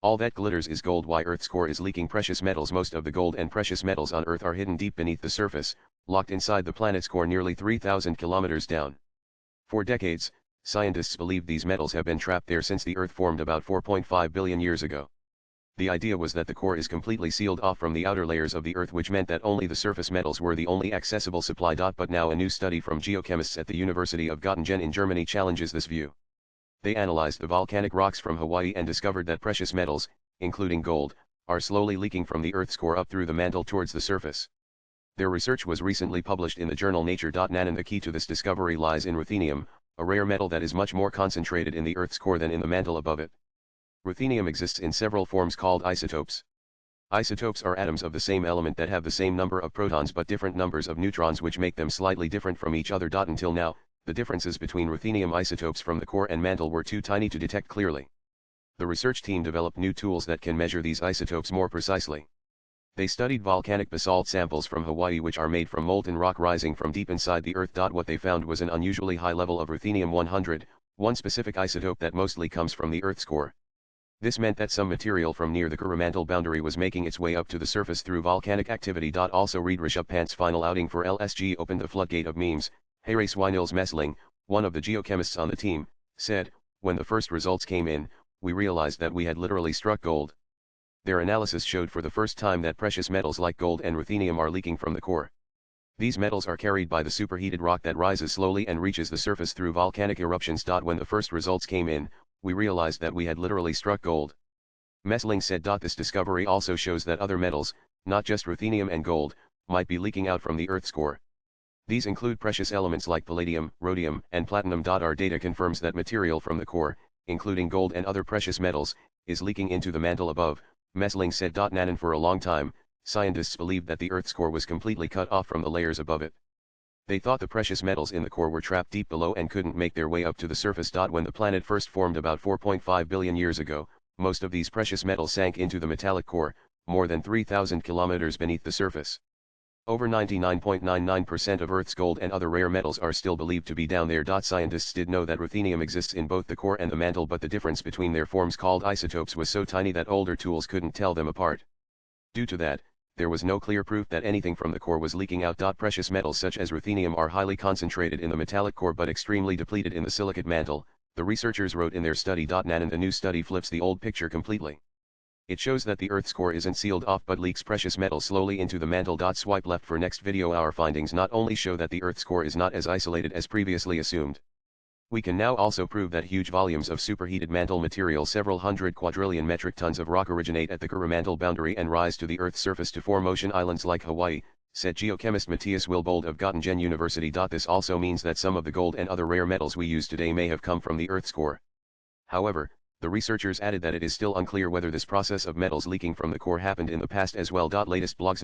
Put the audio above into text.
All that glitters is gold. Why Earth's core is leaking precious metals. Most of the gold and precious metals on Earth are hidden deep beneath the surface, locked inside the planet's core nearly 3,000 kilometers down. For decades, scientists believe these metals have been trapped there since the Earth formed about 4.5 billion years ago. The idea was that the core is completely sealed off from the outer layers of the Earth, which meant that only the surface metals were the only accessible supply. But now a new study from geochemists at the University of Göttingen in Germany challenges this view. They analyzed the volcanic rocks from Hawaii and discovered that precious metals, including gold, are slowly leaking from the Earth's core up through the mantle towards the surface. Their research was recently published in the journal Nature. And the key to this discovery lies in ruthenium, a rare metal that is much more concentrated in the Earth's core than in the mantle above it. Ruthenium exists in several forms called isotopes. Isotopes are atoms of the same element that have the same number of protons but different numbers of neutrons, which make them slightly different from each other. Until now, the differences between ruthenium isotopes from the core and mantle were too tiny to detect clearly. The research team developed new tools that can measure these isotopes more precisely. They studied volcanic basalt samples from Hawaii, which are made from molten rock rising from deep inside the Earth. What they found was an unusually high level of ruthenium-100, one specific isotope that mostly comes from the Earth's core. This meant that some material from near the core-mantle boundary was making its way up to the surface through volcanic activity. Also read Rishabh Pant's final outing for LSG opened the floodgate of memes. Hayrace Nils Messling, one of the geochemists on the team, said, "When the first results came in, we realized that we had literally struck gold." Their analysis showed for the first time that precious metals like gold and ruthenium are leaking from the core. These metals are carried by the superheated rock that rises slowly and reaches the surface through volcanic eruptions. When the first results came in, we realized that we had literally struck gold. Messling said, "This discovery also shows that other metals, not just ruthenium and gold, might be leaking out from the Earth's core. These include precious elements like palladium, rhodium, and platinum. Our data confirms that material from the core, including gold and other precious metals, is leaking into the mantle above," Messling said. And for a long time, scientists believed that the Earth's core was completely cut off from the layers above it. They thought the precious metals in the core were trapped deep below and couldn't make their way up to the surface. When the planet first formed about 4.5 billion years ago, most of these precious metals sank into the metallic core, more than 3,000 kilometers beneath the surface. Over 99.99% of Earth's gold and other rare metals are still believed to be down there. Scientists did know that ruthenium exists in both the core and the mantle, but the difference between their forms called isotopes was so tiny that older tools couldn't tell them apart. Due to that, there was no clear proof that anything from the core was leaking out. Precious metals such as ruthenium are highly concentrated in the metallic core but extremely depleted in the silicate mantle, the researchers wrote in their study. And the new study flips the old picture completely. It shows that the Earth's core isn't sealed off but leaks precious metal slowly into the mantle. Swipe left for next video. Our findings not only show that the Earth's core is not as isolated as previously assumed. We can now also prove that huge volumes of superheated mantle material, several hundred quadrillion metric tons of rock, originate at the core-mantle boundary and rise to the Earth's surface to form ocean islands like Hawaii, said geochemist Matthias Wilbold of Göttingen University. This also means that some of the gold and other rare metals we use today may have come from the Earth's core. However, the researchers added that it is still unclear whether this process of metals leaking from the core happened in the past as well. Latest blogs